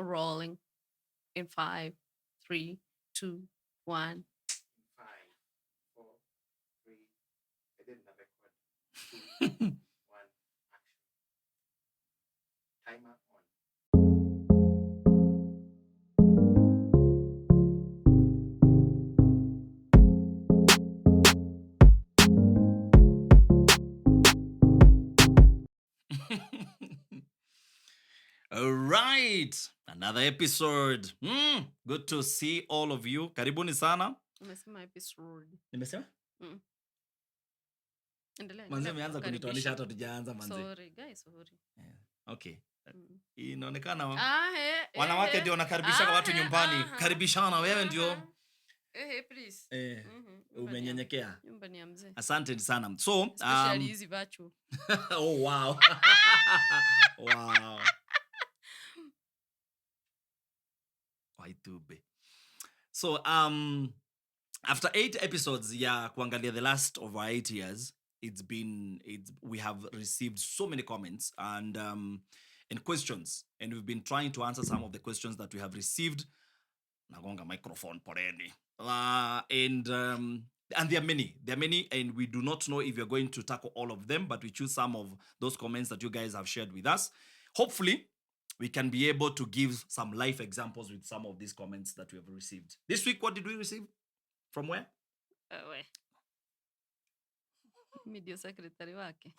Rolling in 5, 3, 2, 1. 5, 4, 3. I didn't have record. 2, 1. Action. Timer on. All right, another episode. Good to see all of you. Karibuni sana. Umesema episode. Nimesema? Endelea. Manze umeanza kunitoanisha hata tujaanza manze. Sorry guys, sorry. Yeah. Okay. Inaonekana wanawake ndio wanakaribisha watu nyumbani. Karibishana wewe ndio. Please. Umenyenyekea. Nyumba ni ya mzee. Asante sana. So, especially hizi virtual. Oh wow. Wow. Waitube. So, after 8 episodes kuangalia the last of our 8 years, we have received so many comments and questions, and we've been trying to answer some of the questions that we have received. Nagonga microphone poreni. And there are many, and we do not know if you're going to tackle all of them, but we choose some of those comments that you guys have shared with us. Hopefully, we can be able to give some life examples with some of these comments that we have received. This week, what did we receive? From where? Media secretary wake.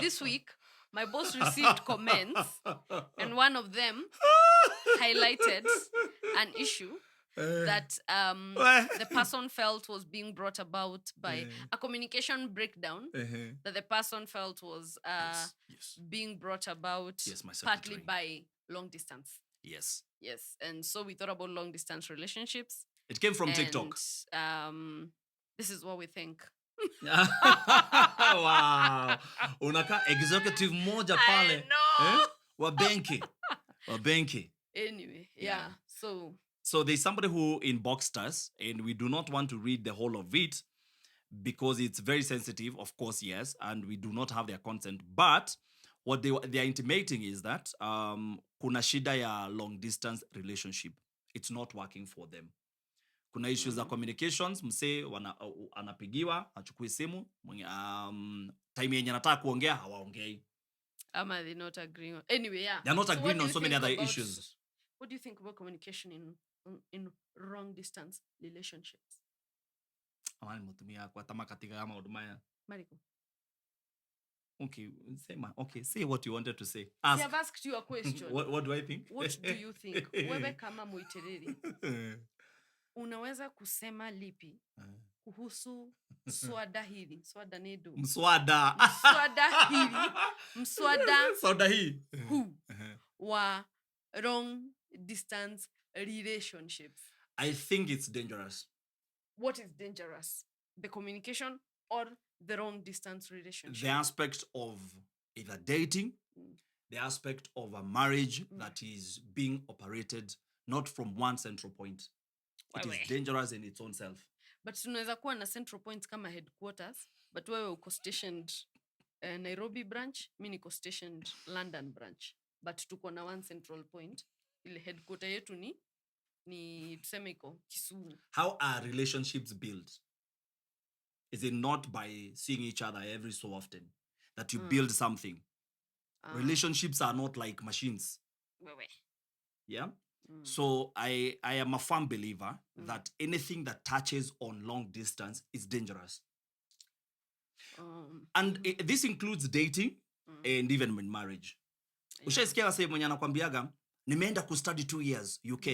This week, my boss received comments, and one of them highlighted an issue that the person felt was being brought about by a communication breakdown that the person felt was being brought about partly by long distance. Yes. And so we thought about long distance relationships. It came from TikTok. This is what we think. Wow. Unaka executive moja pale. Wa benki. Anyway, yeah. So there's somebody who inboxed us, and we do not want to read the whole of it because it's very sensitive, of course, yes, and we do not have their consent. But what they are intimating is that kuna shida ya long distance relationship. It's not working for them. Kuna issues za communications, mse anapigiwa, achukue simu, time yenye anataka kuongea hawaongei. Ama they're not agreeing. Anyway, yeah. They're not agreeing on so many other issues. What do you think about communication in long distance relationships? Amani mutumia kwa tama katika kama huduma. Mariko. Okay, say what you wanted to say. Ask. I've asked you a question. What do I think? What do you think? Wewe kama muitereri. Unaweza kusema lipi kuhusu swada hili? Swada nedo. Mswada hili. Swada hii. Wa long distance relationships. I think it's dangerous. What is dangerous? The communication or the long distance relationship? The aspect of either dating, the aspect of a marriage that is being operated not from one central point. It is dangerous in its own self. But tunaweza kuwa na central points kama headquarters, but wewe uko stationed Nairobi branch, mimi niko stationed London branch, but tuko na one central point. Ile headquarter yetu ni tuseme iko Kisumu. How are relationships built? Is it not by seeing each other every so often that you build something? Relationships are not like machines. Yeah? So I am a firm believer that anything that touches on long distance is dangerous. And this includes dating and even in marriage. Ushaisikia wase mwenye anakwambiaga nimeenda kustudy 2 years UK.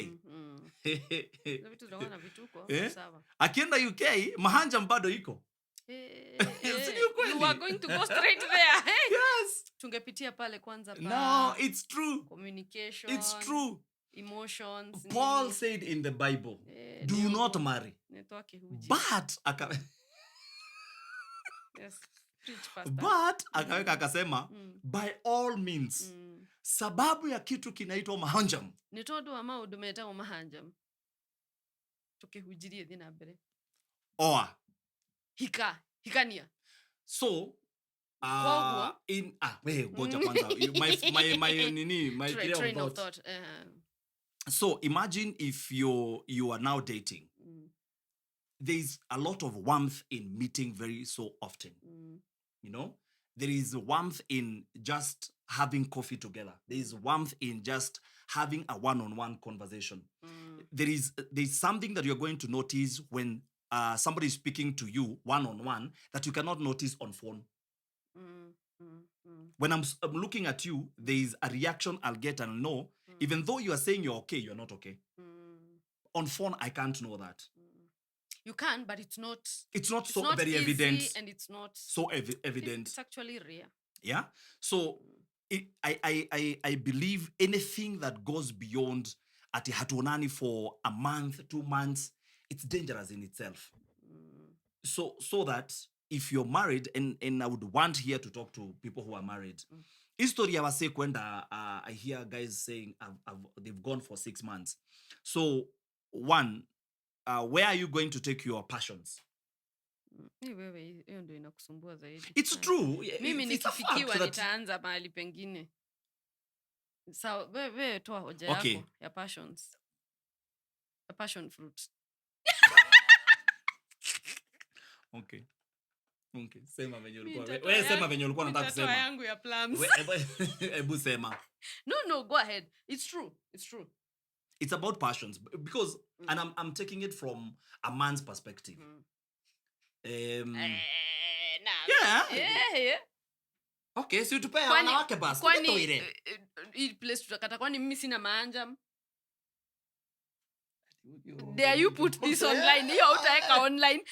Akienda UK mahanja bado iko. You are going to go straight there. Yes. Tungepitia pale kwanza pa. No, it's true. Communication. It's true. Emotions. Paul said in the Bible, do not marry. But yes. Preach, but akasema by all means. Sababu ya kitu kinaitwa mahanjam. Nitodo ama udumeta mahanjam. Tukihujirie dhina bere. Oa. Hikania. So, Goja kwanza. My Train of thought. thought. So imagine if you are now dating. There's a lot of warmth in meeting very so often. You know, there is warmth in just having coffee together. There is warmth in just having a one-on-one conversation. There's something that you're going to notice when somebody is speaking to you one-on-one that you cannot notice on phone. When I'm looking at you, there is a reaction I'll get and know, even though you are saying you're okay, you're not okay. On phone, I can't know that. You can, but it's not very easy, evident, and it's not so evident. It's actually rare. Yeah. So I believe anything that goes beyond ati hatuonani for a month, 2 months, it's dangerous in itself. So that if you're married, and I would want here to talk to people who are married. History I was saying when I hear guys saying they've gone for 6 months. So one, where are you going to take your passions? Wewe hiyo ndio inakusumbua zaidi. It's true. Mimi It's a fact nikifikiwa that- nitaanza mahali pengine. Sawa, wewe toa hoja Okay. yako ya passions. A passion fruit. Okay. Sema venye ulikuwa. Nitatoa Wewe sema yangu- venye ulikuwa unataka nitatoa kusema. yangu ya plums. Ebu sema. No, go ahead. It's true. It's about passions because, and I'm taking it from a man's perspective. Nah. Yeah. Okay, so tupe wanawake basi. Kwani hii place tutakata, kwani mimi sina maanja? Dare you put this online? Hiyo utaweka online.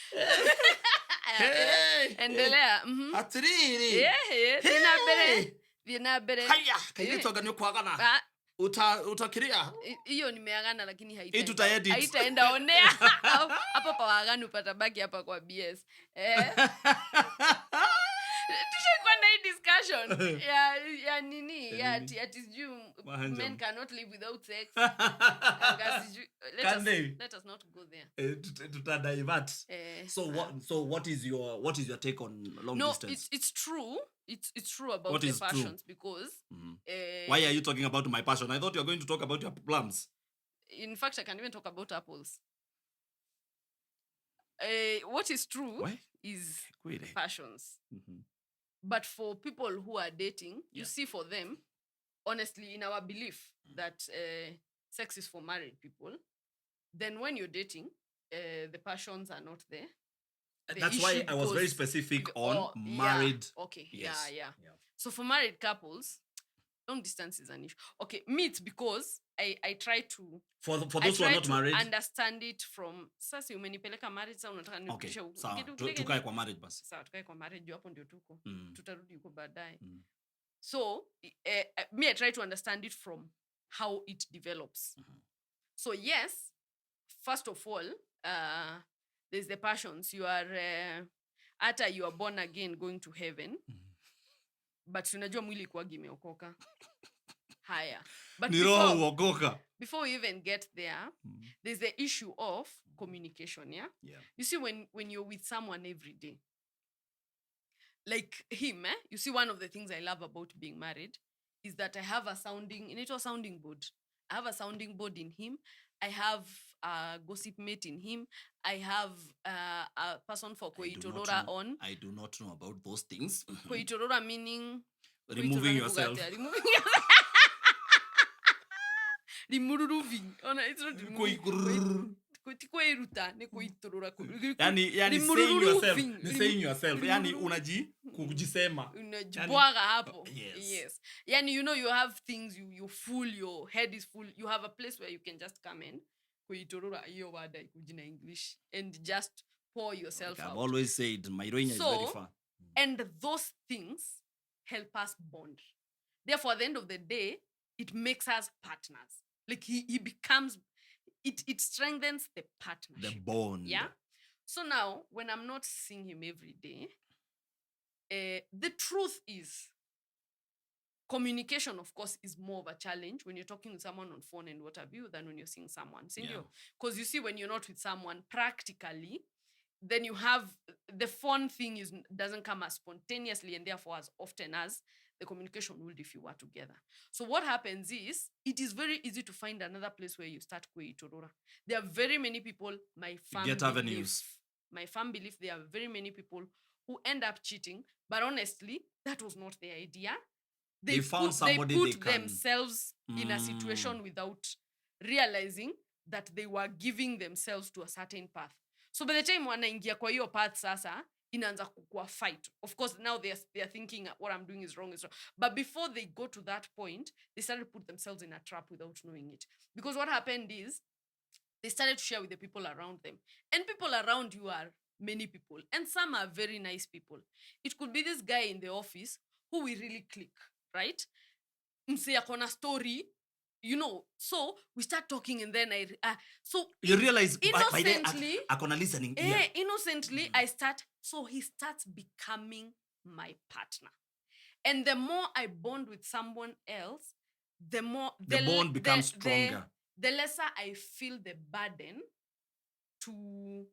Endelea. Atiriri. Vinabere. Haya, kaigitoga ni kwagana. Utakiria. Hiyo nimeagana lakini Hii tutaedit. haitaenda onea. Hapa pa wagani upatabaki hapa kwa BS. Tushaikuwa na hii discussion ya nini ati sijui men cannot live without sex. Let us not go there. Tutadivert. So what is your take on long distance? It's true. It's true about What the is true? passions because Why are you talking about my passion? I thought you were going to talk about your plums. in fact I can even talk about apples. What is true What? is Kweli. passions. But for people who are dating, you see, for them, honestly, in our belief that sex is for married people, then when you're dating, the passions are not there. The That's why issue I was very because- specific on married. Yeah, okay. Yes. Yeah. So for married couples, long distance is an issue. Okay, me it's because I try to For those who are not married. understand it from sasa umenipeleka marriage, sasa unataka Okay, nirudishe huko. sawa. Kitu kile Tukae kwa marriage basi. sawa, tukae kwa marriage juu hapo ndio tuko. Tutarudi huko baadaye. So me I try to understand it from how it develops. So yes, first of all, there's the passions. You are after you are born again going to heaven. But tunajua mwili kuagi imeokoka. Haya. But Ni roho uokoka. before we even get there, there's the issue of communication, yeah? You see, when you're with someone every day, like him, you see, one of the things I love about being married is that I have a sounding board. I have a sounding board in him. I have a gossip mate in him. I have a person for Koitorora on. I do not know about those things. Koitorora meaning Removing yourself. Removing. Oh, no, it's not removing. Yani saying yourself. Yani kujisema. Unajibwaga hapo. Yes. Yani, you have things, you're full, your head is full. You have a place where you can just come in. Kuitorora hiyo wada ikujina English. And just pour yourself out. I've always said, my Ronya is very far. And those things help us bond. Therefore, at the end of the day, it makes us partners. Like he becomes, it strengthens the partnership. The bond. Yeah. So now, when I'm not seeing him every day, the truth is, communication, of course, is more of a challenge when you're talking with someone on phone and what have you than when you're seeing someone. Because you see, when you're not with someone, practically, then you have the phone thing doesn't come as spontaneously and therefore as often as the communication would if you were together. So what happens is it is very easy to find another place where you start kuitorora. There are very many people, my firm belief, there are very many people who end up cheating, but honestly, that was not their idea. They found somebody they put themselves in a situation without realizing that they were giving themselves to a certain path. So by the time wanaingia kwa hiyo path sasa, inaanza kukua fight. Of course, now they are thinking what I'm doing is wrong. But before they go to that point, they started to put themselves in a trap without knowing it. Because what happened is, they started to share with the people around them. And people around you are many people. And some are very nice people. It could be this guy in the office who we really click, right? Mse akona story, you know. So we start talking and then so you realize innocently, akona listening innocently so he starts becoming my partner. And the more I bond with someone else, the more the bond becomes stronger. The lesser I feel the burden to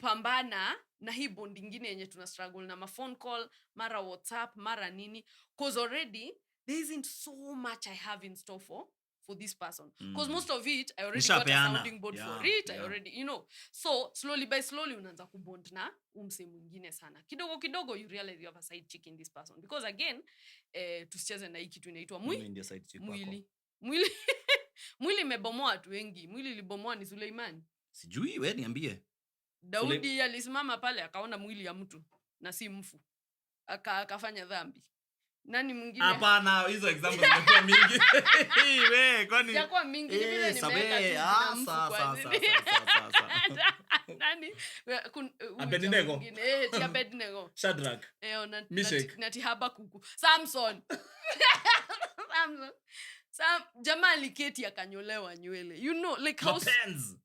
pambana na hii bond ingine yenye tuna struggle na ma phone call, mara WhatsApp, mara nini, cause already there isn't so much I have in store for this person. Because most of it, I already got a sounding board for it. I already, you know. So, slowly by slowly, unaanza kubond na umse mwingine sana. Kidogo kidogo, you realize you have a side chick in this person. Because again, tusicheze na hii kitu inaitwa mwili. Mwili imebomoa watu wengi. Mwili ilibomoa ni Suleiman. Sijui, we niambie. Daudi alisimama pale, akaona mwili ya mtu na si mfu. Akafanya dhambi. Nani mwingine? Hapana, hizo examples zimekuwa mingi. Wewe kwani? Yakuwa mingi vile nimeweka tu sasa. Nani? Abednego. Abednego. Shadrach. Meshach. Nati Habakuku. Samson. Jamaa aliketi akanyolewa nywele. You know, like how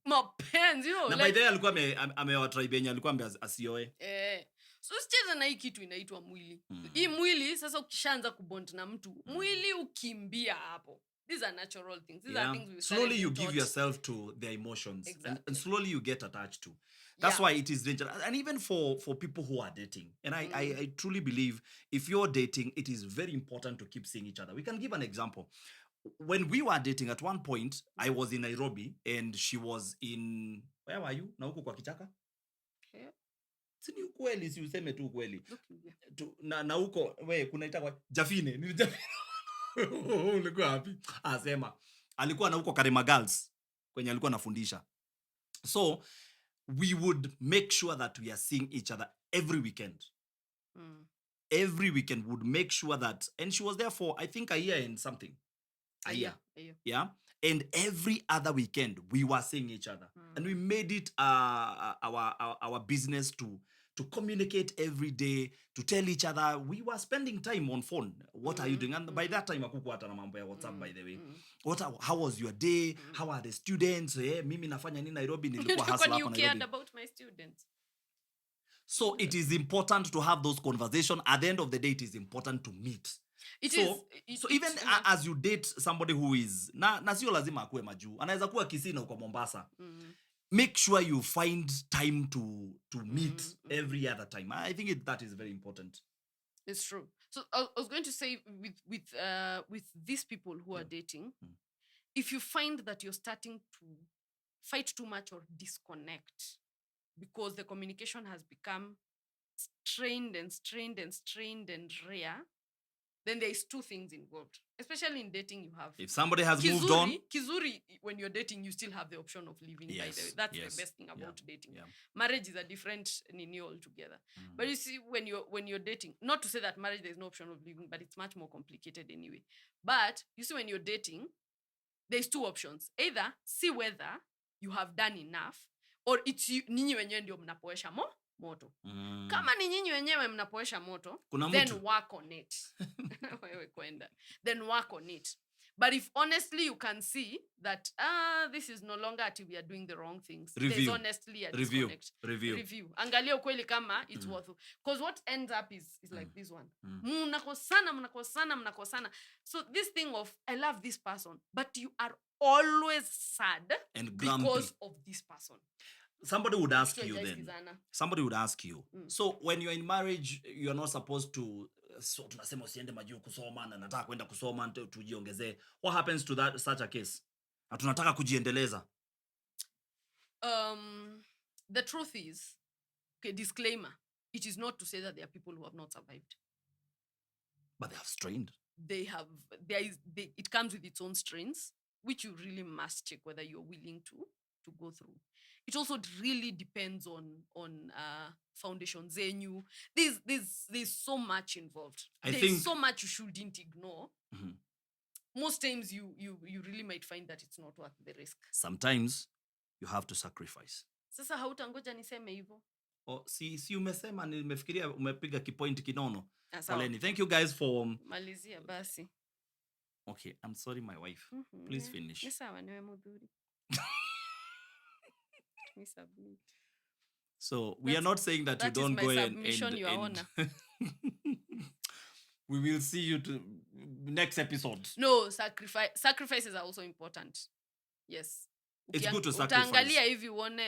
mapenzi, you know. Na by the way alikuwa amewatribenya, alikuwa asioe. So sicheza na hii kitu inaitwa mwili. Hii mwili sasa ukishaanza kubond na mtu, mwili ukimbia hapo. These are natural things. These are things we slowly you give yourself to their emotions. Exactly. And slowly you get attached to. That's why it is dangerous. And even for people who are dating. And I truly believe if you're dating, it is very important to keep seeing each other. We can give an example. When we were dating, at one point, I was in Nairobi and she was in... Where were you? Na huko kwa kichaka? Yeah. Sini ukweli, si useme tu ukweli. Na huko, we, kuna itakwa Jafine. Ni Jafine. Ulikuwa happy. Sema. Alikuwa na huko Karima Girls. Kwenye alikuwa nafundisha. So, we would make sure that we are seeing each other every weekend. Every weekend would make sure that... And she was there for, I think, a year and something. A year. Yeah. And every other weekend we were seeing each other. And we made it our business to communicate every day, to tell each other. We were spending time on phone. What are you doing? And by that time hakukuwa hata na mambo ya WhatsApp, by the way. How was your day? How are the students? Mimi nafanya nini Nairobi, nilikuwa hustle hapa Nairobi. You cared about my students. So it is important to have those conversations. At the end of the day, it is important to meet. So even as you date somebody who is na sio lazima akue majuu, anaweza kuwa Kisii na uko Mombasa. Make sure you find time to meet every other time. I think that is very important. It's true. So I was going to say with these people who are dating, if you find that you're starting to fight too much or disconnect because the communication has become strained and rare, then there is two things involved. Especially in dating, you have... If somebody has moved on... Kizuri, when you're dating, you still have the option of leaving. Yes, by the way. That's the best thing about dating. Marriage is a different nini altogether. But you see, when you're dating, not to say that marriage, there's no option of leaving, but it's much more complicated anyway. But you see, when you're dating, there's two options. Either see whether you have done enough, or it's ninyi wenyewe ndio mnapoesha moto. Kama ni nyinyi wenyewe mnapoesha moto, then work on it. Then work on it. But if honestly you can see that this is no longer until we are doing the wrong things, there's honestly a disconnect. Review. Angalia ukweli kama it's worth it. Because what ends up is like this one. Mnakosana. So this thing of I love this person, but you are always sad and because of this person. somebody would ask Kichwa you then. haijasikizana. Somebody would ask you. Mm. So when you're in marriage, you're not supposed to so tunasema usiende majuu kusoma na nataka kwenda kusoma tujiongezee. What happens to that such a case? Na tunataka kujiendeleza. The truth is, okay, disclaimer, it is not to say that there are people who have not survived. But they have strained. It comes with its own strains, which you really must check whether you're willing to go through. It also really depends on foundation zenyu. There's so much involved. There's so much you shouldn't ignore. Mhm. Most times you really might find that it's not worth the risk. Sometimes you have to sacrifice. Sasa hautangoja niseme hivyo. Oh, si umesema, nimefikiria umepiga kipoint kinono. Sawa. Poleni. Thank you guys for Malizia basi. Okay, I'm sorry my wife. Please finish. Ni sawa, niwe mudhuri. We submit. So we are not saying that you don't my go submission, Your Honor. We will see you to next episode. No, sacrifices are also important. Yes. It's good to sacrifice. Utaangalia hivi uone,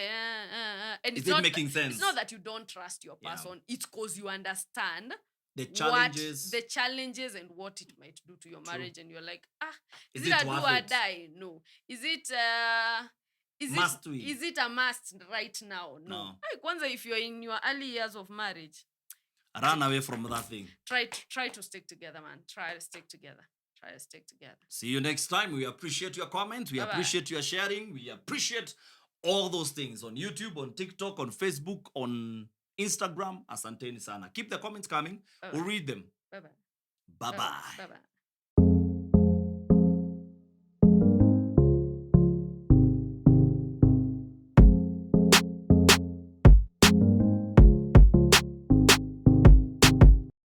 and Is it making sense? It's not that you don't trust your Yeah. person. It's because you understand The challenges. the challenges and what it might do to your True. marriage, and you're like, Is is it it a do worth or it? die? No. Is it Must we? is it a must right now? No. Ay, kwanza, if you're in your early years of marriage, Run away from that thing. try to stick together, man. Try to stick together. See you next time. We appreciate your comments. We Bye-bye. appreciate your sharing. We appreciate all those things on YouTube, on TikTok, on Facebook, on Instagram. Asanteni sana. Keep the comments coming. Bye-bye. We'll read them. Bye-bye. Bye-bye. Bye-bye.